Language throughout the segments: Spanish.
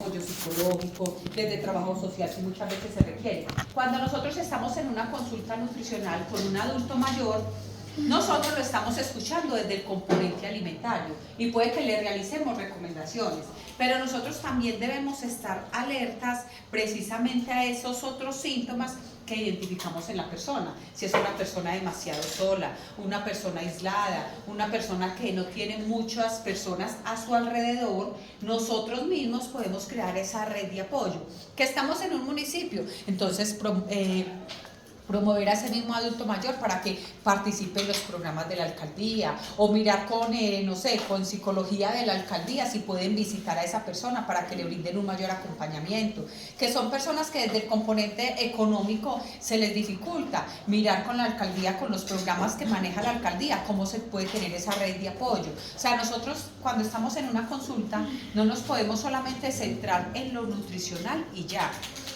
apoyo psicológico, desde trabajo social, si muchas veces se requiere. Cuando nosotros estamos en una consulta nutricional con un adulto mayor, nosotros lo estamos escuchando desde el componente alimentario y puede que le realicemos recomendaciones, pero nosotros también debemos estar alertas precisamente a esos otros síntomas que identificamos en la persona. Si es una persona demasiado sola, una persona aislada, una persona que no tiene muchas personas a su alrededor, nosotros mismos podemos crear esa red de apoyo. Que estamos en un municipio, entonces promover a ese mismo adulto mayor para que participe en los programas de la alcaldía, o mirar con, no sé, con psicología de la alcaldía si pueden visitar a esa persona para que le brinden un mayor acompañamiento, que son personas que desde el componente económico se les dificulta, mirar con la alcaldía, con los programas que maneja la alcaldía, cómo se puede tener esa red de apoyo. O sea, nosotros cuando estamos en una consulta no nos podemos solamente centrar en lo nutricional y ya.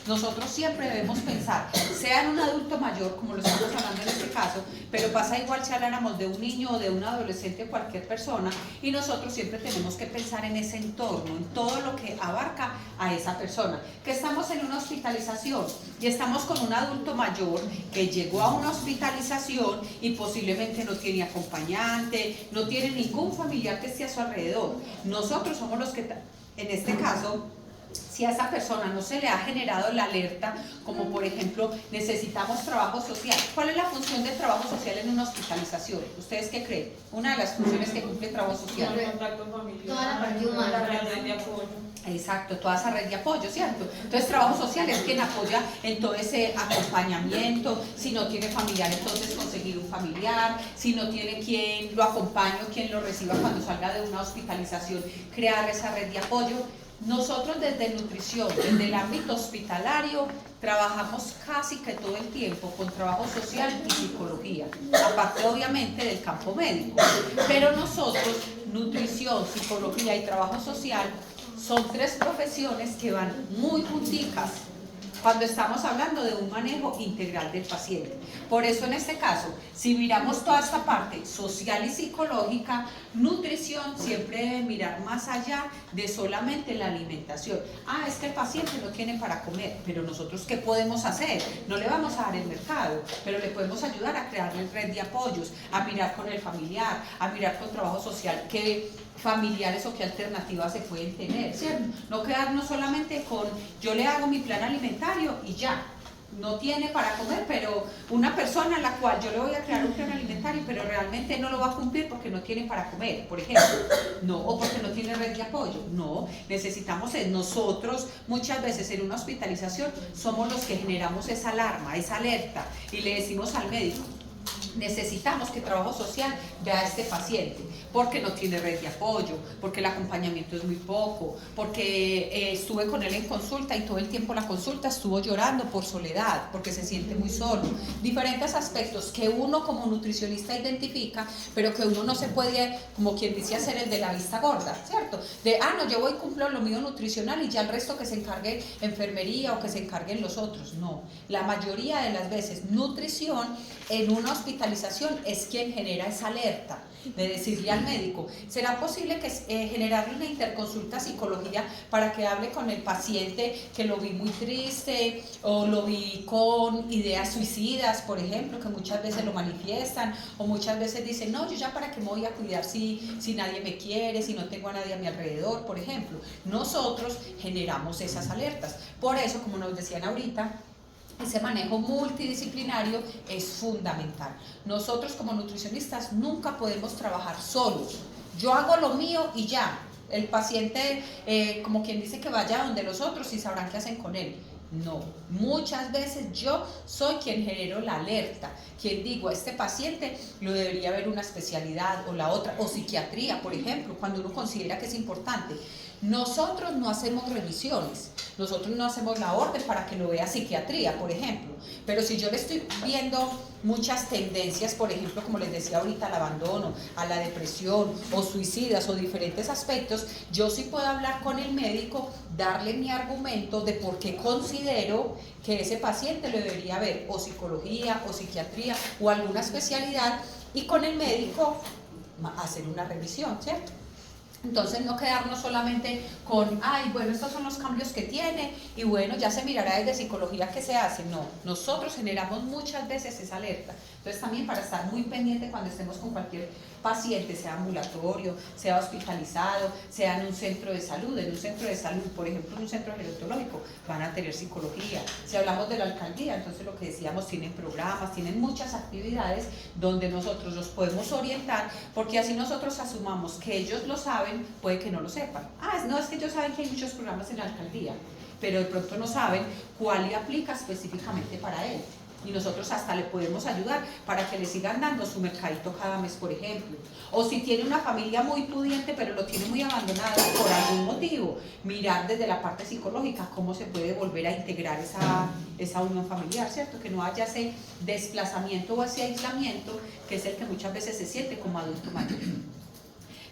Nosotros siempre debemos pensar, sea en un adulto mayor, como lo estamos hablando en este caso, pero pasa igual si habláramos de un niño o de un adolescente o cualquier persona, y nosotros siempre tenemos que pensar en ese entorno, en todo lo que abarca a esa persona. Que estamos en una hospitalización y estamos con un adulto mayor que llegó a una hospitalización y posiblemente no tiene acompañante, no tiene ningún familiar que esté a su alrededor. Nosotros somos los que, en este caso, si a esa persona no se le ha generado la alerta, como por ejemplo necesitamos trabajo social. ¿Cuál es la función del trabajo social en una hospitalización? ¿Ustedes qué creen? Una de las funciones que cumple el trabajo social. Toda la parte humana. La red de apoyo. Exacto, toda esa red de apoyo, ¿cierto? Entonces trabajo social es quien apoya en todo ese acompañamiento. Si no tiene familiar, entonces conseguir un familiar. Si no tiene quien lo acompañe o quien lo reciba cuando salga de una hospitalización, crear esa red de apoyo. Nosotros desde nutrición, desde el ámbito hospitalario, trabajamos casi que todo el tiempo con trabajo social y psicología, aparte obviamente del campo médico. Pero nosotros, nutrición, psicología y trabajo social, son tres profesiones que van muy junticas cuando estamos hablando de un manejo integral del paciente. Por eso en este caso, si miramos toda esta parte social y psicológica, nutrición siempre debe mirar más allá de solamente la alimentación. Ah, es que el paciente no tiene para comer, pero nosotros ¿qué podemos hacer? No le vamos a dar el mercado, pero le podemos ayudar a crearle red de apoyos, a mirar con el familiar, a mirar con trabajo social, qué familiares o qué alternativas se pueden tener, ¿cierto? No quedarnos solamente con yo le hago mi plan alimentario y ya, no tiene para comer, pero una persona a la cual yo le voy a crear un plan alimentario, pero realmente no lo va a cumplir porque no tiene para comer, por ejemplo, no, o porque no tiene red de apoyo, no, necesitamos nosotros muchas veces en una hospitalización somos los que generamos esa alarma, esa alerta y le decimos al médico, necesitamos que trabajo social vea a este paciente porque no tiene red de apoyo, porque el acompañamiento es muy poco, porque estuve con él en consulta y todo el tiempo la consulta estuvo llorando por soledad, porque se siente muy solo. Diferentes aspectos que uno como nutricionista identifica, pero que uno no se puede, como quien dice, hacer el de la vista gorda, ¿cierto? De, no, yo voy y cumplo lo mío nutricional y ya el resto que se encargue enfermería o que se encarguen los otros. No, la mayoría de las veces nutrición en una hospitalización es quien genera esa alerta de decirle al médico, ¿será posible que generarle una interconsulta psicología para que hable con el paciente que lo vi muy triste o lo vi con ideas suicidas, por ejemplo, que muchas veces lo manifiestan, o muchas veces dicen, no, yo ya para qué me voy a cuidar si nadie me quiere, si no tengo a nadie a mi alrededor, por ejemplo? Nosotros generamos esas alertas. Por eso, como nos decían ahorita, ese manejo multidisciplinario es fundamental. Nosotros como nutricionistas nunca podemos trabajar solos. Yo hago lo mío y ya. El paciente, como quien dice, que vaya donde los otros y sabrán qué hacen con él. No, muchas veces yo soy quien genero la alerta, quien digo, a este paciente lo debería ver una especialidad o la otra, o psiquiatría, por ejemplo, cuando uno considera que es importante. Nosotros no hacemos revisiones, nosotros no hacemos la orden para que lo vea psiquiatría, por ejemplo, pero si yo le estoy viendo muchas tendencias, por ejemplo, como les decía ahorita, al abandono, a la depresión, o suicidas, o diferentes aspectos, yo sí puedo hablar con el médico, darle mi argumento de por qué considero que ese paciente lo debería ver, o psicología, o psiquiatría, o alguna especialidad, y con el médico hacer una revisión, ¿cierto? Entonces no quedarnos solamente con, ay, bueno, estos son los cambios que tiene y bueno, ya se mirará desde psicología qué se hace. No, nosotros generamos muchas veces esa alerta. Entonces también para estar muy pendiente cuando estemos con cualquier paciente, sea ambulatorio, sea hospitalizado, sea en un centro de salud. En un centro de salud, por ejemplo, en un centro gerontológico, van a tener psicología. Si hablamos de la alcaldía, entonces lo que decíamos, tienen programas, tienen muchas actividades donde nosotros los podemos orientar, porque así nosotros asumamos que ellos lo saben, puede que no lo sepan. No, es que ellos saben que hay muchos programas en la alcaldía, pero de pronto no saben cuál le aplica específicamente para él. Y nosotros hasta le podemos ayudar para que le sigan dando su mercadito cada mes, por ejemplo. O si tiene una familia muy pudiente, pero lo tiene muy abandonado por algún motivo, mirar desde la parte psicológica cómo se puede volver a integrar esa unión familiar, ¿cierto? Que no haya ese desplazamiento o ese aislamiento, que es el que muchas veces se siente como adulto mayor.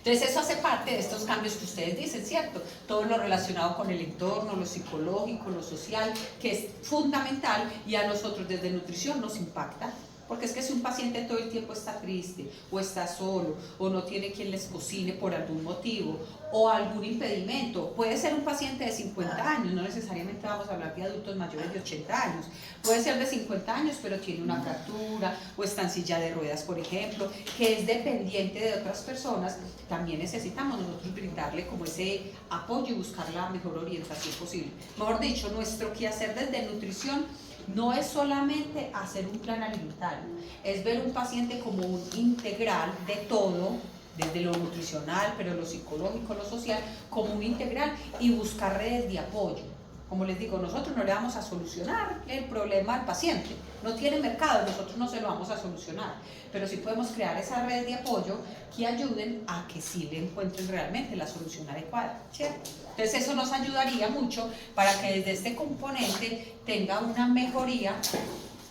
Entonces eso hace parte de estos cambios que ustedes dicen, ¿cierto? Todo lo relacionado con el entorno, lo psicológico, lo social, que es fundamental y a nosotros desde nutrición nos impacta. Porque es que si un paciente todo el tiempo está triste, o está solo, o no tiene quien les cocine por algún motivo, o algún impedimento, puede ser un paciente de 50 años, no necesariamente vamos a hablar de adultos mayores de 80 años, puede ser de 50 años, pero tiene una fractura, o está en silla de ruedas, por ejemplo, que es dependiente de otras personas, también necesitamos nosotros brindarle como ese apoyo y buscar la mejor orientación posible. Mejor dicho, nuestro quehacer desde nutrición no es solamente hacer un plan alimentario, es ver un paciente como un integral de todo, desde lo nutricional, pero lo psicológico, lo social, como un integral y buscar redes de apoyo. Como les digo, nosotros no le vamos a solucionar el problema al paciente, no tiene mercado, nosotros no se lo vamos a solucionar, pero sí podemos crear esas redes de apoyo que ayuden a que sí le encuentren realmente la solución adecuada, ¿cierto? Entonces eso nos ayudaría mucho para que desde este componente tenga una mejoría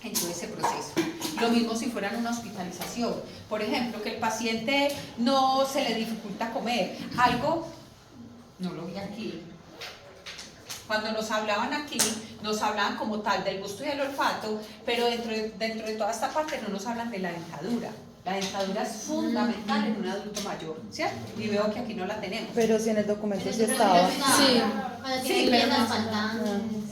en todo ese proceso. Lo mismo si fuera una hospitalización, por ejemplo, que el paciente no se le dificulta comer, algo, no lo vi aquí. Cuando nos hablaban aquí, nos hablaban como tal del gusto y el olfato, pero dentro de toda esta parte no nos hablan de la dentadura. La dentadura es fundamental en un adulto mayor, ¿cierto? Y veo que aquí no la tenemos. Pero si en el documento sí estaba. Sí. Sí, pero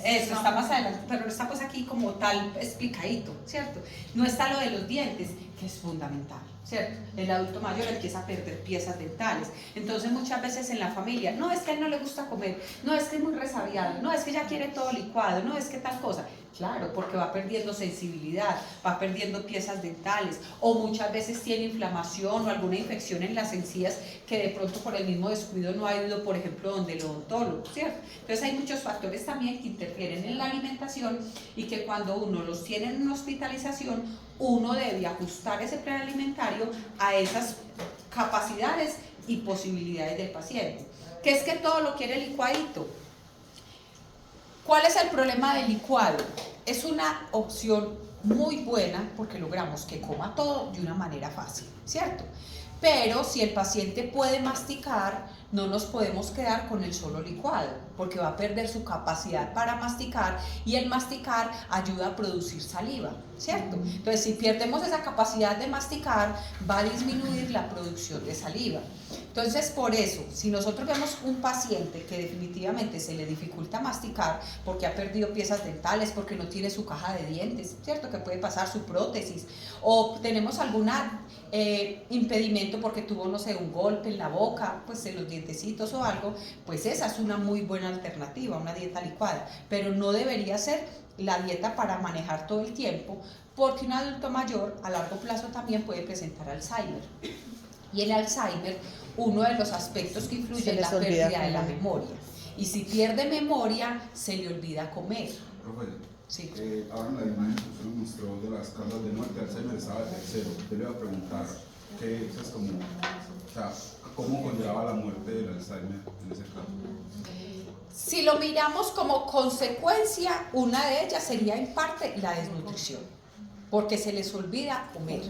eso está más adelante, pero no está pues aquí como tal explicadito, ¿cierto? No está lo de los dientes, que es fundamental, ¿cierto? El adulto mayor empieza a perder piezas dentales, entonces muchas veces en la familia, no es que a él no le gusta comer, no es que es muy resabiado, no es que ya quiere todo licuado, no es que tal cosa. Claro, porque va perdiendo sensibilidad, va perdiendo piezas dentales, o muchas veces tiene inflamación o alguna infección en las encías que de pronto por el mismo descuido no ha ido, por ejemplo, donde el odontólogo, ¿cierto? Entonces hay muchos factores también que interfieren en la alimentación y que cuando uno los tiene en una hospitalización, uno debe ajustar ese plan alimentario a esas capacidades y posibilidades del paciente. Que es que todo lo quiere licuadito. ¿Cuál es el problema del licuado? Es una opción muy buena porque logramos que coma todo de una manera fácil, ¿cierto? Pero si el paciente puede masticar, no nos podemos quedar con el solo licuado, porque va a perder su capacidad para masticar y el masticar ayuda a producir saliva, ¿cierto? Entonces, si perdemos esa capacidad de masticar, va a disminuir la producción de saliva. Entonces, por eso, si nosotros vemos un paciente que definitivamente se le dificulta masticar porque ha perdido piezas dentales, porque no tiene su caja de dientes, ¿cierto? Que puede pasar su prótesis, o tenemos algún impedimento porque tuvo, no sé, un golpe en la boca, pues en los dientecitos o algo, pues esa es una muy buena alternativa, una dieta licuada, pero no debería ser la dieta para manejar todo el tiempo, porque un adulto mayor a largo plazo también puede presentar Alzheimer. Y el Alzheimer, uno de los aspectos que influye es la pérdida de la memoria. Y si pierde memoria, se le olvida comer. Profe, sí. Ahora en la imagen que usted nos mostró de las causas de muerte, Alzheimer estaba el tercero. Yo le iba a preguntar, ¿qué es como, o sea, cómo conlleva la muerte del Alzheimer en ese caso? Si lo miramos como consecuencia, una de ellas sería en parte la desnutrición, porque se les olvida comer.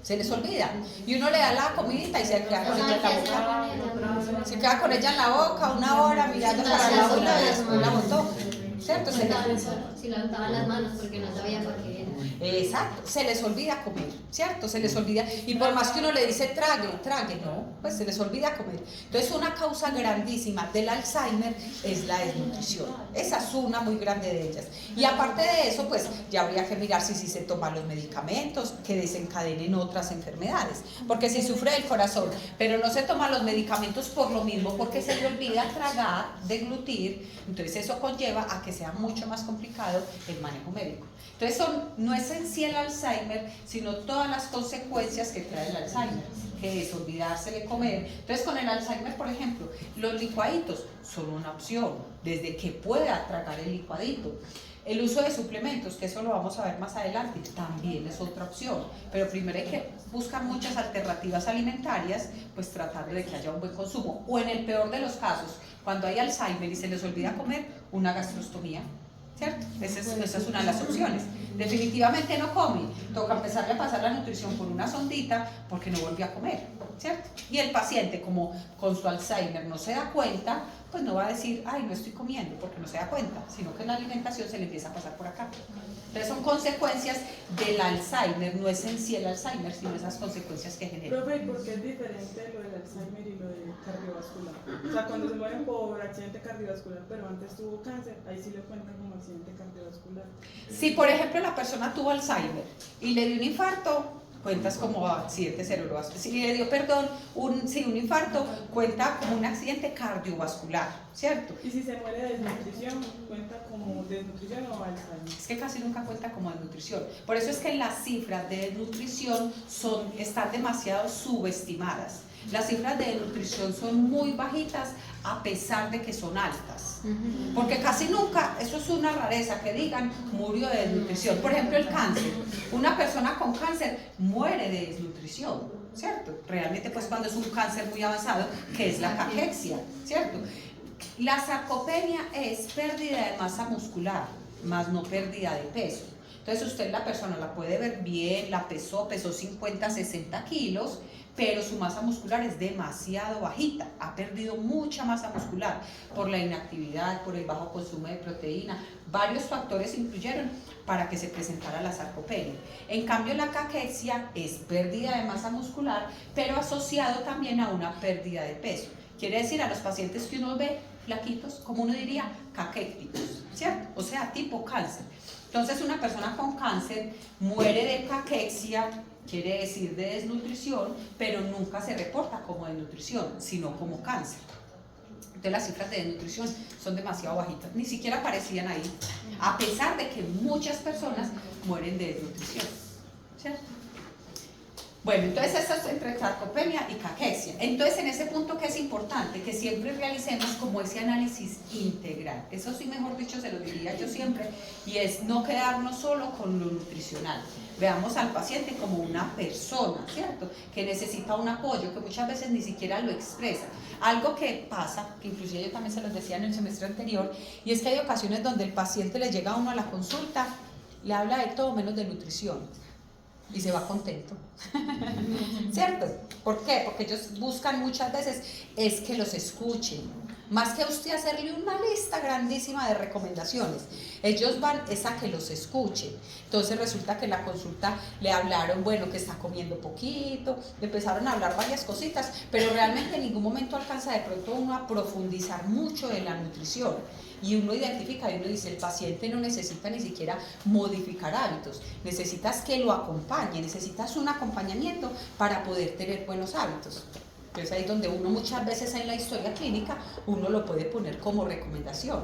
Se les olvida, y uno le da la comidita y se queda con ella en la boca. Se queda con ella en la boca una hora mirando para el lado y la botó, ¿cierto? ¿cierto? Si levantaban las manos porque no sabían para qué era. Exacto, se les olvida comer, ¿cierto? Se les olvida, y por más que uno le dice trague, no, pues se les olvida comer. Entonces una causa grandísima del Alzheimer es la desnutrición, esa es una muy grande de ellas. Y aparte de eso, pues ya habría que mirar si se toman los medicamentos que desencadenen otras enfermedades, porque si sufre del corazón, pero no se toman los medicamentos por lo mismo, porque se le olvida tragar, deglutir, entonces eso conlleva a que sea mucho más complicado el manejo médico. Entonces no es en sí el Alzheimer, sino todas las consecuencias que trae el Alzheimer, que es olvidarse de comer. Entonces con el Alzheimer, por ejemplo, los licuaditos son una opción, desde que pueda tragar el licuadito. El uso de suplementos, que eso lo vamos a ver más adelante, también es otra opción, pero primero hay que buscar muchas alternativas alimentarias, pues tratando de que haya un buen consumo, o en el peor de los casos, cuando hay Alzheimer y se les olvida comer, una gastrostomía, ¿cierto? Esa es una de las opciones. Definitivamente no come, toca empezarle a pasar la nutrición por una sondita porque no volvió a comer, ¿cierto? Y el paciente, como con su Alzheimer no se da cuenta, pues no va a decir, ay, no estoy comiendo, porque no se da cuenta, sino que la alimentación se le empieza a pasar por acá. Entonces son consecuencias del Alzheimer, no es en sí el Alzheimer, sino esas consecuencias que genera. Profe, ¿y por qué es diferente lo del Alzheimer y lo del cardiovascular? O sea, cuando se mueren por accidente cardiovascular, pero antes tuvo cáncer, ahí sí le cuentan como accidente cardiovascular. Si por ejemplo la persona tuvo Alzheimer y le dio un infarto, cuentas como accidente cerebrovascular. Si le dio, un infarto, cuenta como un accidente cardiovascular, ¿cierto? Y si se muere de desnutrición, cuenta como desnutrición o Alzheimer. Es que casi nunca cuenta como desnutrición. Por eso es que las cifras de desnutrición están demasiado subestimadas. Las cifras de desnutrición son muy bajitas a pesar de que son altas. Porque casi nunca, eso es una rareza, que digan murió de desnutrición. Por ejemplo, el cáncer. Una persona con cáncer muere de desnutrición, ¿cierto? Realmente pues cuando es un cáncer muy avanzado, que es la cachexia, ¿cierto? La sarcopenia es pérdida de masa muscular, más no pérdida de peso. Entonces usted la persona la puede ver bien, pesó 50, 60 kilos, pero su masa muscular es demasiado bajita, ha perdido mucha masa muscular por la inactividad, por el bajo consumo de proteína, varios factores influyeron para que se presentara la sarcopenia. En cambio la caquexia es pérdida de masa muscular, pero asociado también a una pérdida de peso. Quiere decir, a los pacientes que uno ve flaquitos, como uno diría, caquécticos, ¿cierto? O sea, tipo cáncer. Entonces una persona con cáncer muere de caquexia, quiere decir de desnutrición, pero nunca se reporta como desnutrición, sino como cáncer. Entonces las cifras de desnutrición son demasiado bajitas, ni siquiera aparecían ahí, a pesar de que muchas personas mueren de desnutrición, ¿cierto? Bueno, entonces eso es entre sarcopenia y caquexia. Entonces en ese punto que es importante que siempre realicemos como ese análisis integral. Eso sí, mejor dicho, se lo diría yo siempre, y es no quedarnos solo con lo nutricional. Veamos al paciente como una persona, ¿cierto? Que necesita un apoyo, que muchas veces ni siquiera lo expresa. Algo que pasa, que inclusive yo también se los decía en el semestre anterior, y es que hay ocasiones donde el paciente le llega a uno a la consulta, le habla de todo menos de nutrición. Y se va contento, ¿cierto? ¿Por qué? Porque ellos buscan muchas veces es que los escuchen, más que a usted hacerle una lista grandísima de recomendaciones. Ellos van es a que los escuchen. Entonces resulta que en la consulta le hablaron, bueno, que está comiendo poquito, le empezaron a hablar varias cositas, pero realmente en ningún momento alcanza de pronto uno a profundizar mucho en la nutrición. Y uno identifica y uno dice, el paciente no necesita ni siquiera modificar hábitos, necesitas que lo acompañe, necesitas un acompañamiento para poder tener buenos hábitos. Entonces ahí es donde uno muchas veces en la historia clínica, uno lo puede poner como recomendación.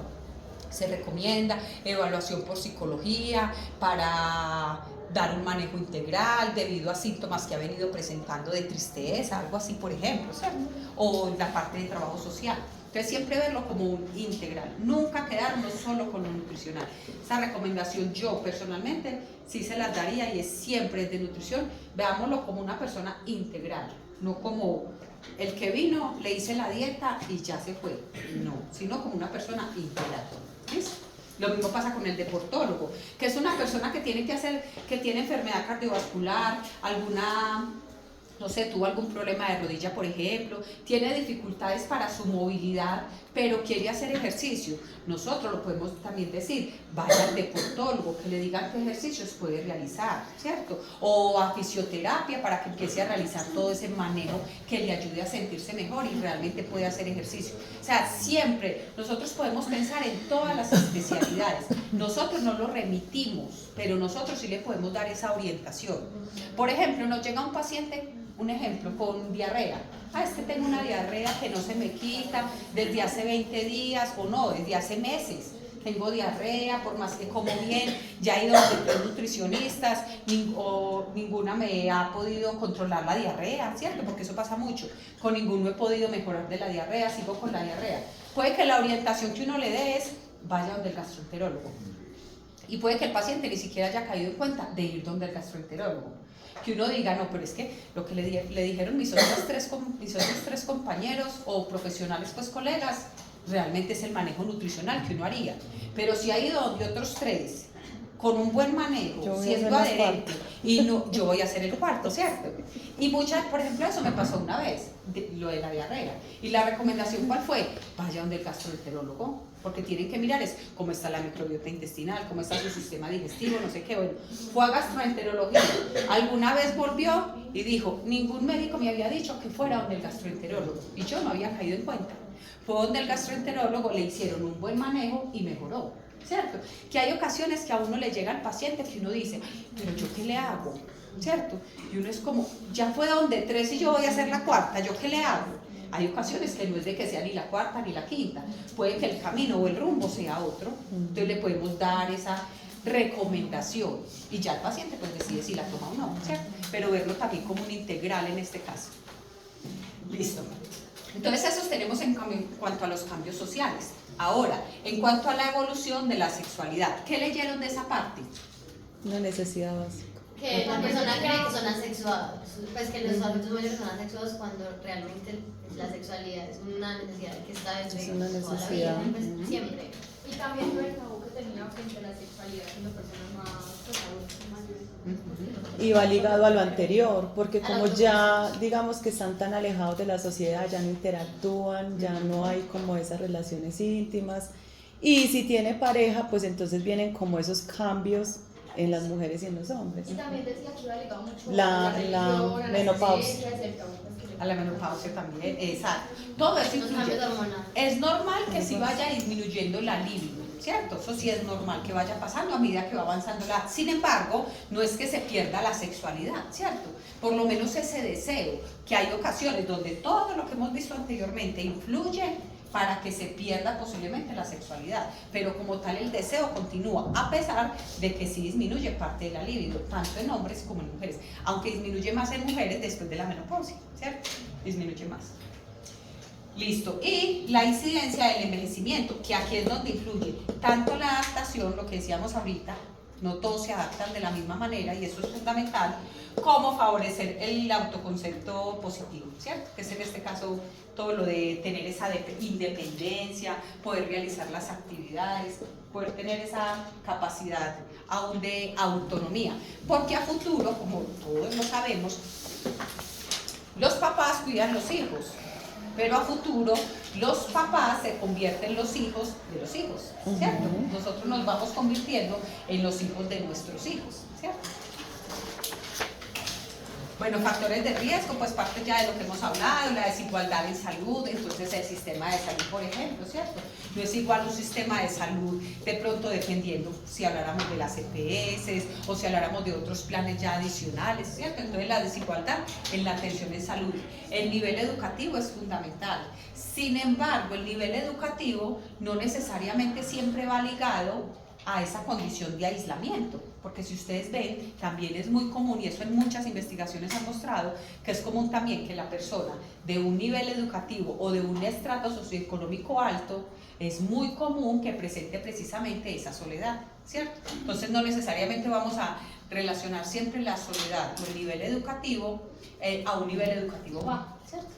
Se recomienda evaluación por psicología para dar un manejo integral debido a síntomas que ha venido presentando de tristeza, algo así por ejemplo, ¿cierto? O la parte de trabajo social. Entonces siempre verlo como un integral, nunca quedarnos solo con lo nutricional. Esa recomendación yo personalmente sí se las daría y es siempre de nutrición, veámoslo como una persona integral, no como el que vino, le hice la dieta y ya se fue, no, sino como una persona integral. ¿Listo? Lo mismo pasa con el deportólogo, que es una persona que tiene enfermedad cardiovascular, alguna no sé, tuvo algún problema de rodilla, por ejemplo, tiene dificultades para su movilidad, pero quiere hacer ejercicio. Nosotros lo podemos también decir, vaya al deportólogo, que le diga qué ejercicios puede realizar, ¿cierto? O a fisioterapia para que empiece a realizar todo ese manejo que le ayude a sentirse mejor y realmente puede hacer ejercicio. O sea, siempre nosotros podemos pensar en todas las especialidades. Nosotros no lo remitimos, pero nosotros sí le podemos dar esa orientación. Por ejemplo, nos llega un paciente, un ejemplo, con diarrea. Es que tengo una diarrea que no se me quita desde hace 20 días o no, desde hace meses. Tengo diarrea, por más que como bien, ya he ido a 3 nutricionistas, ninguna me ha podido controlar la diarrea, ¿cierto? Porque eso pasa mucho. Con ninguno he podido mejorar de la diarrea, sigo con la diarrea. Puede que la orientación que uno le dé es, vaya donde el gastroenterólogo. Y puede que el paciente ni siquiera haya caído en cuenta de ir donde el gastroenterólogo. Que uno diga, no, pero es que lo que le dijeron mis otros tres compañeros o profesionales, pues colegas, realmente es el manejo nutricional que uno haría. Pero si ha ido donde otros 3, con un buen manejo, siendo adherente, y no, yo voy a hacer el cuarto, ¿cierto? Y muchas, por ejemplo, eso me pasó una vez, lo de la diarrea. Y la recomendación, ¿cuál fue? Vaya donde el gastroenterólogo, porque tienen que mirar es cómo está la microbiota intestinal, cómo está su sistema digestivo, no sé qué. Bueno, fue a gastroenterología. Alguna vez volvió y dijo, ningún médico me había dicho que fuera donde el gastroenterólogo, y yo no había caído en cuenta. Fue donde el gastroenterólogo, le hicieron un buen manejo y mejoró, ¿cierto? Que hay ocasiones que a uno le llega al paciente que uno dice, pero ¿yo qué le hago? ¿Cierto? Y uno es como, ya fue donde 3 y yo voy a hacer la 4, ¿yo qué le hago? Hay ocasiones que no es de que sea ni la 4 ni la 5, puede que el camino o el rumbo sea otro, entonces le podemos dar esa recomendación y ya el paciente pues decide si la toma o no, ¿cierto? Pero verlo también como un integral en este caso. Listo. Entonces esos tenemos en cuanto a los cambios sociales. Ahora, en cuanto a la evolución de la sexualidad, ¿qué leyeron de esa parte? Una necesidad básica. Que la persona cree que son asexuados, pues que los adultos mayores son asexuados cuando realmente la sexualidad es una necesidad que está desde Es una toda la necesidad. vida, pues, siempre. Y también lo del tabú que tenía frente a la sexualidad siendo personas más pues, adultas mayores. Y va ligado a lo anterior, porque A la como autoconcepción. ya digamos que están tan alejados de la sociedad, ya no interactúan, ya no hay como esas relaciones íntimas. Y si tiene pareja, pues entonces vienen como esos cambios en las mujeres y en los hombres. Y también decía que iba ligado mucho La a la religión, a las menopausia. iglesias, el tabú, pues, que le- A la menopausia también, exacto. Todo eso Los influye. cambios hormonales. Es normal que sí vaya disminuyendo la libido, ¿cierto? Eso sí es normal que vaya pasando a medida que va avanzando la... Sin embargo, no es que se pierda la sexualidad, ¿cierto? Por lo menos ese deseo, que hay ocasiones donde todo lo que hemos visto anteriormente influye para que se pierda posiblemente la sexualidad, pero como tal el deseo continúa, a pesar de que sí disminuye parte de la libido, tanto en hombres como en mujeres, aunque disminuye más en mujeres después de la menopausia, ¿cierto? Disminuye más. Listo. Y la incidencia del envejecimiento, que aquí es donde influye tanto la adaptación, lo que decíamos ahorita, no todos se adaptan de la misma manera y eso es fundamental, como favorecer el autoconcepto positivo, ¿cierto? Que es en este caso todo lo de tener esa independencia, poder realizar las actividades, poder tener esa capacidad aún de autonomía, porque a futuro, como todos lo sabemos, los papás cuidan los hijos, pero a futuro los papás se convierten en los hijos de los hijos, ¿cierto? Nosotros nos vamos convirtiendo en los hijos de nuestros hijos, ¿cierto? Bueno, factores de riesgo, pues parte ya de lo que hemos hablado, la desigualdad en salud, entonces el sistema de salud, por ejemplo, ¿cierto? No es igual un sistema de salud, de pronto dependiendo si habláramos de las EPS o si habláramos de otros planes ya adicionales, ¿cierto? Entonces la desigualdad en la atención en salud. El nivel educativo es fundamental. Sin embargo, el nivel educativo no necesariamente siempre va ligado a esa condición de aislamiento, porque si ustedes ven, también es muy común, y eso en muchas investigaciones han mostrado, que es común también que la persona de un nivel educativo o de un estrato socioeconómico alto, es muy común que presente precisamente esa soledad, ¿cierto? Entonces no necesariamente vamos a relacionar siempre la soledad o el nivel educativo a un nivel educativo bajo, ¿cierto?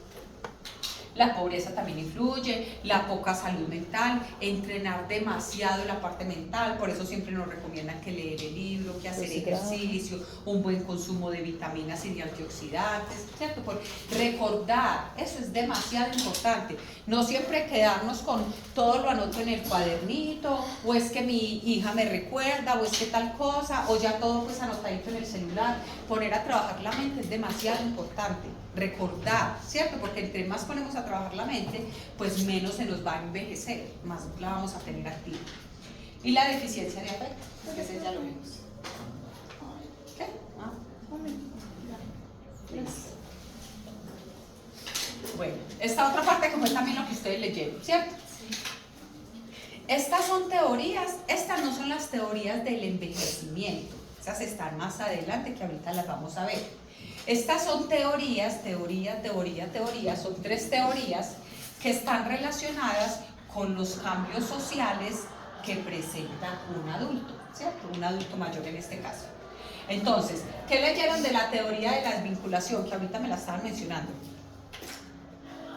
La pobreza también influye, la poca salud mental, entrenar demasiado la parte mental, por eso siempre nos recomiendan que leer el libro, que hacer ejercicio, un buen consumo de vitaminas y de antioxidantes, ¿cierto? Por recordar, eso es demasiado importante, no siempre quedarnos con todo lo anoto en el cuadernito, o es que mi hija me recuerda, o es que tal cosa, o ya todo pues anotadito en el celular. Poner a trabajar la mente es demasiado importante, recordar, ¿cierto? Porque entre más ponemos a trabajar la mente, pues menos se nos va a envejecer, más la vamos a tener activa. Y la deficiencia de afecto, pues ese ya lo vimos. ¿Qué? Bueno, esta otra parte como es también lo que ustedes leyeron, ¿cierto? Estas son teorías, estas no son las teorías del envejecimiento, esas están más adelante que ahorita las vamos a ver. Estas son teorías, son 3 teorías que están relacionadas con los cambios sociales que presenta un adulto, ¿cierto? Un adulto mayor en este caso. Entonces, ¿qué leyeron de la teoría de la desvinculación? Que ahorita me la estaban mencionando.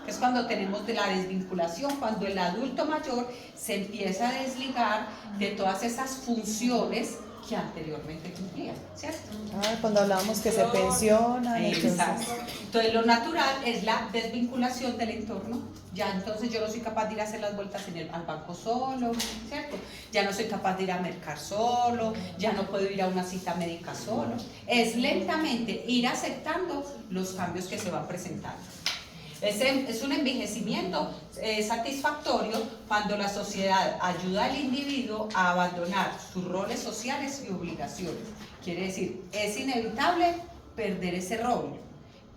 Es cuando tenemos de la desvinculación, cuando el adulto mayor se empieza a desligar de todas esas funciones que anteriormente cumplían, ¿cierto? Cuando hablábamos que se pensionan. Exacto. Entonces lo natural es la desvinculación del entorno. Ya entonces yo no soy capaz de ir a hacer las vueltas al banco solo, ¿cierto? Ya no soy capaz de ir a mercar solo, ya no puedo ir a una cita médica solo. Es lentamente ir aceptando los cambios que se van presentando. Es un envejecimiento satisfactorio cuando la sociedad ayuda al individuo a abandonar sus roles sociales y obligaciones. Quiere decir, es inevitable perder ese rol,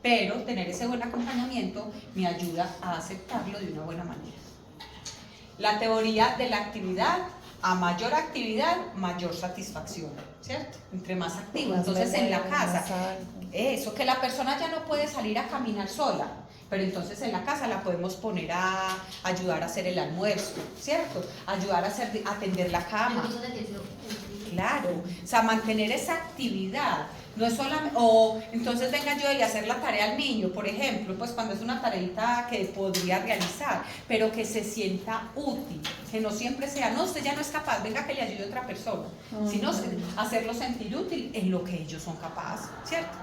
pero tener ese buen acompañamiento me ayuda a aceptarlo de una buena manera. La teoría de la actividad, a mayor actividad, mayor satisfacción, ¿cierto? Entre más activo. Entonces en la casa, eso, que la persona ya no puede salir a caminar sola, pero entonces en la casa la podemos poner a ayudar a hacer el almuerzo, ¿cierto? Ayudar a atender la cama. Claro, o sea, mantener esa actividad, no es solamente, o entonces venga yo y hacer la tarea al niño, por ejemplo, pues cuando es una tareita que podría realizar, pero que se sienta útil, que no siempre sea, no, usted ya no es capaz, venga que le ayude a otra persona, sino hacerlo sentir útil en lo que ellos son capaces, ¿cierto?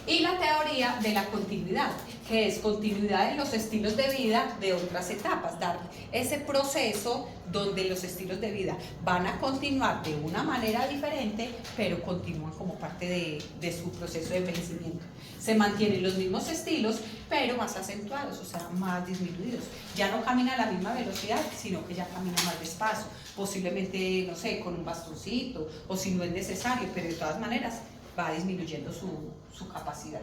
Y la teoría de la continuidad, que es continuidad en los estilos de vida de otras etapas, dar ese proceso donde los estilos de vida van a continuar de una manera diferente, pero continúan como parte de su proceso de envejecimiento. Se mantienen los mismos estilos, pero más acentuados, o sea, más disminuidos. Ya no camina a la misma velocidad, sino que ya camina más despacio, posiblemente, no sé, con un bastoncito, o si no es necesario, pero de todas maneras va disminuyendo su capacidad.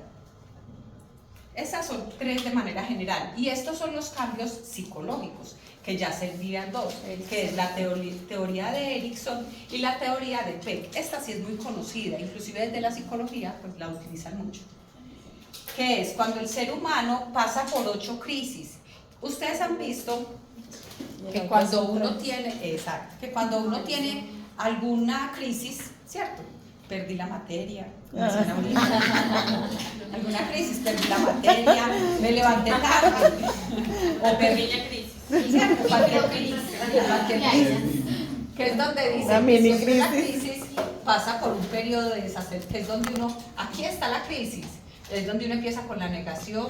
Esas son 3 de manera general, y estos son los cambios psicológicos, que ya serían 2, que es la teoría de Erikson y la teoría de Peck. Esta sí es muy conocida, inclusive desde la psicología pues la utilizan mucho, que es cuando el ser humano pasa por 8 crisis. Ustedes han visto que cuando uno tiene, que cuando uno tiene alguna crisis, ¿cierto? Perdí la materia, alguna crisis, perdí la materia, me levanté tarde, o perdí la crisis, ¿cierto? Cualquier crisis, que es donde dice que la crisis pasa por un periodo de deshacer, que es donde uno, aquí está la crisis, es donde uno empieza con la negación,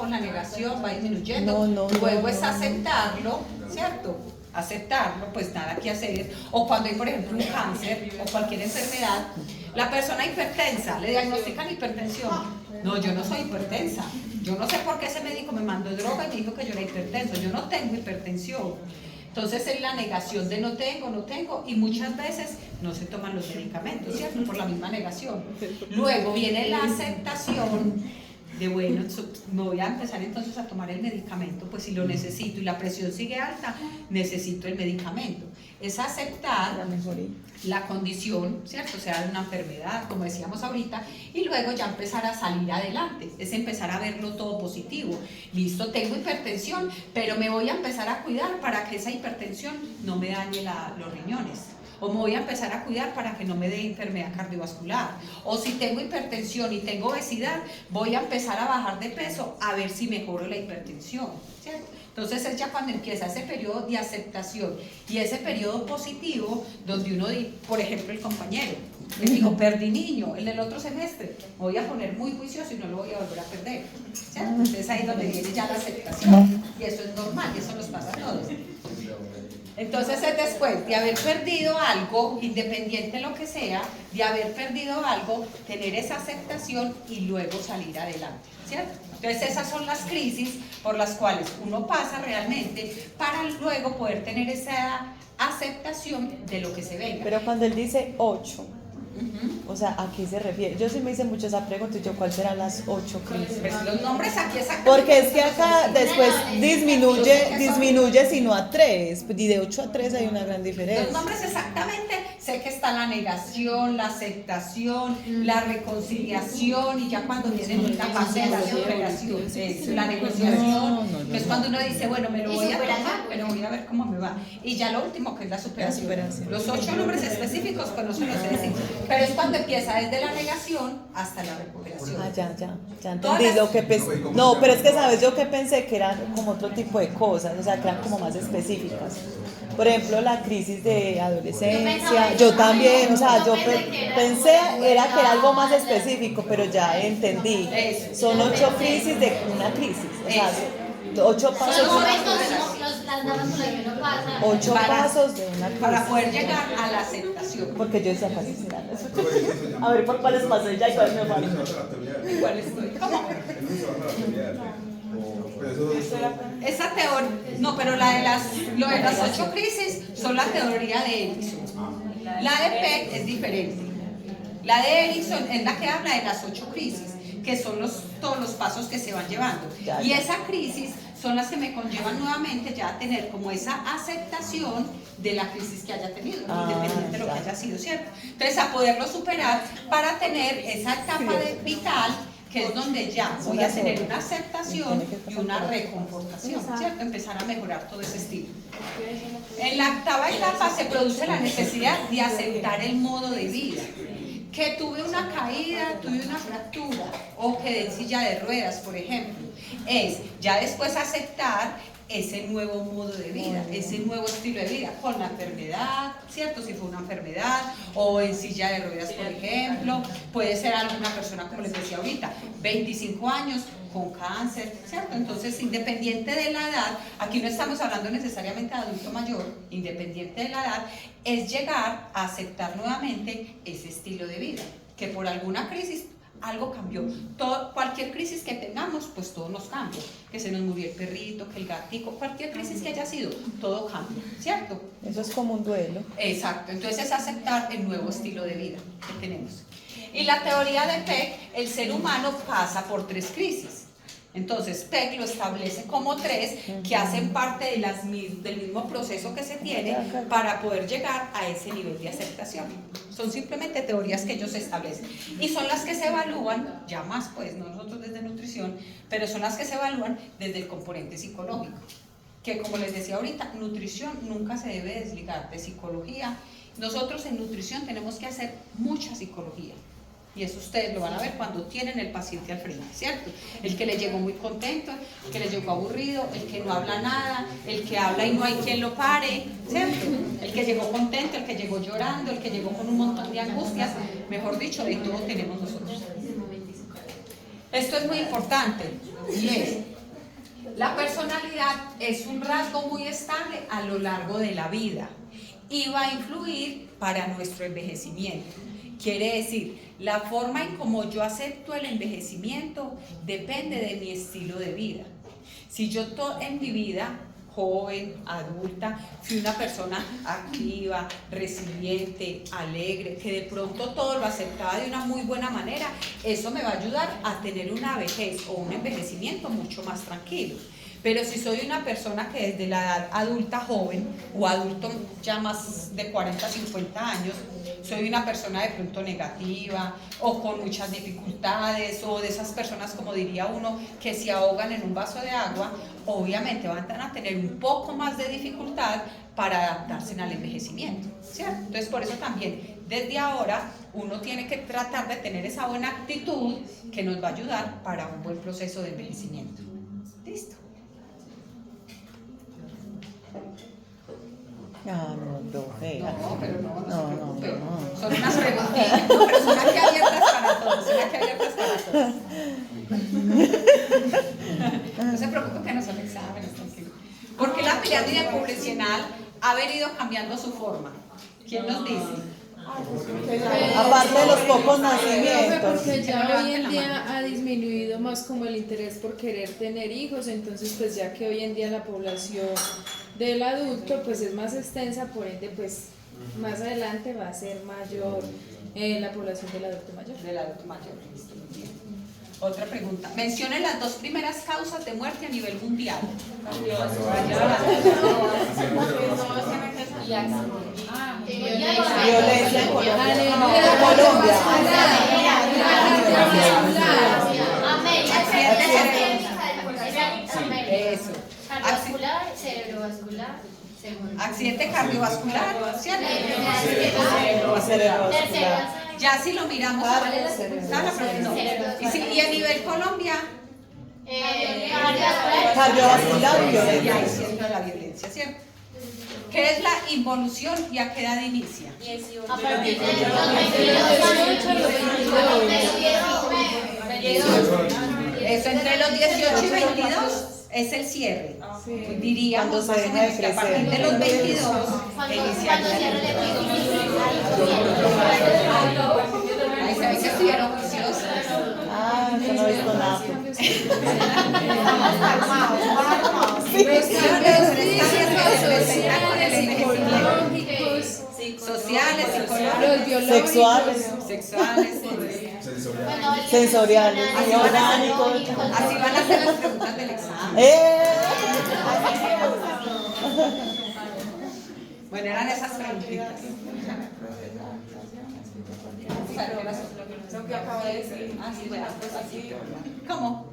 va disminuyendo, luego es aceptarlo, ¿cierto? Aceptarlo, pues nada que hacer. O cuando hay, por ejemplo, un cáncer o cualquier enfermedad, la persona hipertensa, le diagnostican hipertensión. No, yo no soy hipertensa. Yo no sé por qué ese médico me mandó droga y me dijo que yo era hipertenso. Yo no tengo hipertensión. Entonces es la negación de no tengo, y muchas veces no se toman los medicamentos, ¿cierto? Por la misma negación. Luego viene la aceptación de bueno, me voy a empezar entonces a tomar el medicamento, pues si lo necesito y la presión sigue alta, necesito el medicamento. Es aceptar la condición, ¿cierto? O sea, de una enfermedad, como decíamos ahorita, y luego ya empezar a salir adelante, es empezar a verlo todo positivo. Listo, tengo hipertensión, pero me voy a empezar a cuidar para que esa hipertensión no me dañe los riñones, o me voy a empezar a cuidar para que no me dé enfermedad cardiovascular, o si tengo hipertensión y tengo obesidad, voy a empezar a bajar de peso a ver si mejoro la hipertensión, ¿cierto? Entonces es ya cuando empieza ese periodo de aceptación y ese periodo positivo donde uno, por ejemplo, el compañero, le digo, perdí niño en el otro semestre, me voy a poner muy juicioso y no lo voy a volver a perder, ¿cierto? Entonces ahí es donde viene ya la aceptación y eso es normal y eso nos pasa a todos. Entonces es después de haber perdido algo, independiente de lo que sea, de haber perdido algo, tener esa aceptación y luego salir adelante, ¿cierto? Entonces esas son las crisis por las cuales uno pasa realmente para luego poder tener esa aceptación de lo que se venga. Pero cuando él dice 8, o sea, ¿a qué se refiere? Yo sí me hice mucho esa pregunta y yo, ¿cuáles serán las 8 crisis? Pues los nombres aquí exactamente. Porque es que acá después disminuye sino a 3, y de 8 a 3 hay una gran Los diferencia. nombres exactamente, sé que está la negación, la aceptación, la reconciliación y ya cuando viene la fase de la superación, la negociación, que es cuando uno dice, bueno, me lo voy a tomar, pero voy a ver cómo me va. Y ya lo último que es la superación. Los 8 nombres específicos, pues no se los sé decir, pero es cuando empieza desde la negación hasta la recuperación. Ah, ya entendí lo que pensé. No, pero es que sabes, yo que pensé que eran como otro tipo de cosas, o sea, que eran como más específicas. Por ejemplo, la crisis de adolescencia, yo también, o sea, yo pensé era que era algo más específico, pero ya entendí. Son 8 crisis de una crisis, o sea, 8 pasos. Son los momentos, las etapas por las que uno pasa. 8 pasos de una crisis. Para poder llegar a la aceptación. Porque yo decía, casi será eso. A ver, ¿por cuáles pasé ya y cuáles me faltan? Igual estoy. ¿Cómo? Esa teoría, no, pero lo de las 8 crisis son la teoría de Erickson. La de Peck es diferente. La de Erickson es la que habla de las 8 crisis, que son todos los pasos que se van llevando. Y esa crisis son las que me conllevan nuevamente ya a tener como esa aceptación de la crisis que haya tenido, independientemente de lo que haya sido, ¿cierto? Entonces, a poderlo superar para tener esa etapa vital, que es donde ya voy a tener una aceptación y una reconfortación, ¿cierto? Empezar a mejorar todo ese estilo. En la octava etapa se produce la necesidad de aceptar el modo de vida. Que tuve una caída, tuve una fractura o quedé en silla de ruedas, por ejemplo. Es ya después aceptar ese nuevo modo de vida, ese nuevo estilo de vida, con la enfermedad, ¿cierto? Si fue una enfermedad, o en silla de ruedas, por ejemplo, puede ser alguna persona, como les decía ahorita, 25 años, con cáncer, ¿cierto? Entonces, independiente de la edad, aquí no estamos hablando necesariamente de adulto mayor, independiente de la edad, es llegar a aceptar nuevamente ese estilo de vida, que por alguna crisis algo cambió. Cualquier crisis que tengamos, pues todo nos cambia. Que se nos murió el perrito, que el gatico, cualquier crisis que haya sido, todo cambia, ¿cierto? Eso es como un duelo. Exacto, entonces es aceptar el nuevo estilo de vida que tenemos. Y la teoría de Peck, el ser humano pasa por 3 crisis. Entonces Peck lo establece como 3 que hacen parte del mismo proceso que se tiene para poder llegar a ese nivel de aceptación. Son simplemente teorías que ellos establecen y son las que se evalúan, ya más pues, no nosotros desde nutrición, pero son las que se evalúan desde el componente psicológico. Que como les decía ahorita, nutrición nunca se debe desligar de psicología. Nosotros en nutrición tenemos que hacer mucha psicología. Y eso ustedes lo van a ver cuando tienen el paciente al frente, ¿cierto? El que le llegó muy contento, el que le llegó aburrido, el que no habla nada, el que habla y no hay quien lo pare, ¿cierto? El que llegó contento, el que llegó llorando, el que llegó con un montón de angustias, mejor dicho, de todo tenemos nosotros. Esto es muy importante y es, la personalidad es un rasgo muy estable a lo largo de la vida y va a influir para nuestro envejecimiento. Quiere decir, la forma en cómo yo acepto el envejecimiento depende de mi estilo de vida. Si yo en mi vida, joven, adulta, fui una persona activa, resiliente, alegre, que de pronto todo lo aceptaba de una muy buena manera, eso me va a ayudar a tener una vejez o un envejecimiento mucho más tranquilo. Pero si soy una persona que desde la edad adulta joven o adulto ya más de 40, 50 años, soy una persona de pronto negativa o con muchas dificultades, o de esas personas, como diría uno, que se ahogan en un vaso de agua, obviamente van a tener un poco más de dificultad para adaptarse al envejecimiento, ¿cierto? Entonces por eso también desde ahora uno tiene que tratar de tener esa buena actitud que nos va a ayudar para un buen proceso de envejecimiento. ¿Listo? No, profe. No, pero no se No, preocupe. no. Son unas preguntitas, no, pero son aquí abiertas para todos, son aquí abiertas para todos. No se preocupe que no son exámenes, tranquilo. Porque la pirámide poblacional ha venido cambiando su forma. ¿Quién nos dice? Aparte de los pocos Profe, nacimientos. porque ya levanten hoy en la día ha disminuido más como el interés por querer tener hijos, entonces pues ya que hoy en día la población del adulto pues es más extensa, por ende pues más adelante va a ser mayor la población del adulto mayor. Del adulto mayor. Listo, muy bien. Otra pregunta. Mencione las dos primeras causas de muerte a nivel mundial. Violencia en Colombia. Eso. Cardiovascular, cerebrovascular, segundo. Accidente cardiovascular, ¿cierto? Tercero, Ya si lo miramos, está la pregunta. No. Y a nivel Colombia, Cardiovascular y ya violencia. hay cierto de la violencia, ¿cierto? ¿Qué es la involución y a qué edad inicia? a partir de Eso entre los 18 y 22 es el cierre. Diríamos Cuando se más o deja de menos que a partir crecer. de los 22 cuando iniciaría. cierra el Ahí se ve que estuvieron juiciosos. Ah, eso no he visto nada. Sociales, psicológicos, Los biológicos. Sexuales, Sensoriales. sensoriales, orgánicos. así van a ser las preguntas del examen. Bueno, eran esas preguntitas. Lo que acabo de decir. Ah, sí, bueno, pues así. ¿Cómo?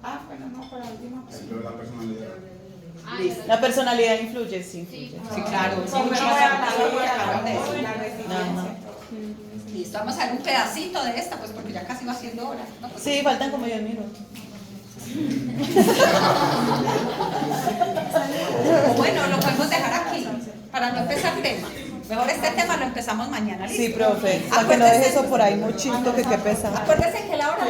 Ah, bueno, no, para la última Pero la personalidad. La personalidad influye, sí. Influye. Sí, claro. Sí, Como muchísimo. la Ajá. Listo, vamos a ver un pedacito de esta, pues porque ya casi va siendo hora. ¿No? Pues, Sí, faltan como 10 minutos. bueno, lo podemos dejar aquí para no empezar tema. Mejor este tema lo empezamos mañana. ¿Listo? Sí, profe. Para que no deje eso por ahí muchito que qué pesado. Acuérdese que la hora